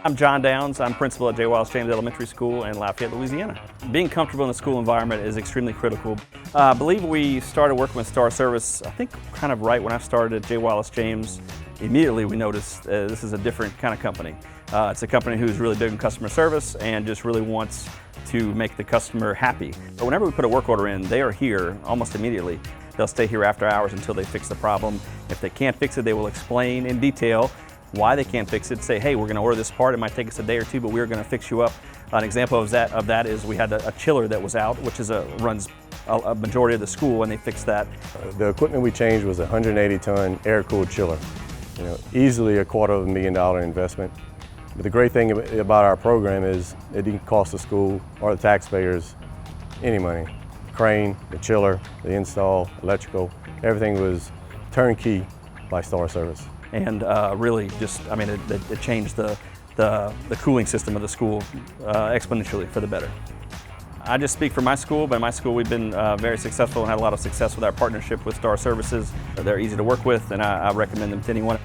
I'm John Downs. I'm principal at Wallace James Elementary School in Lafayette, Louisiana. Being comfortable in the school environment is extremely critical. I believe we started working with Star Service, I think kind of right when I started at Wallace James. Immediately we noticed this is a different kind of company. It's a company who's really big in customer service and just really wants to make the customer happy. But whenever we put a work order in, they are here almost immediately. They'll stay here after hours until they fix the problem. If they can't fix it, they will explain in detail why they can't fix it. Say, hey, we're going to order this part. It might take us a day or two, but we're going to fix you up. An example of that is we had a chiller that was out, which runs a majority of the school, and they fixed that. The equipment we changed was a 180-ton air-cooled chiller. Easily $250,000 investment. But the great thing about our program is it didn't cost the school or the taxpayers any money. The crane, the chiller, the install, electrical, everything was turnkey by Star Service. And really just, it changed the cooling system of the school exponentially for the better. I just speak for my school, but in my school we've been very successful and had a lot of success with our partnership with Star Services. They're easy to work with, and I recommend them to anyone.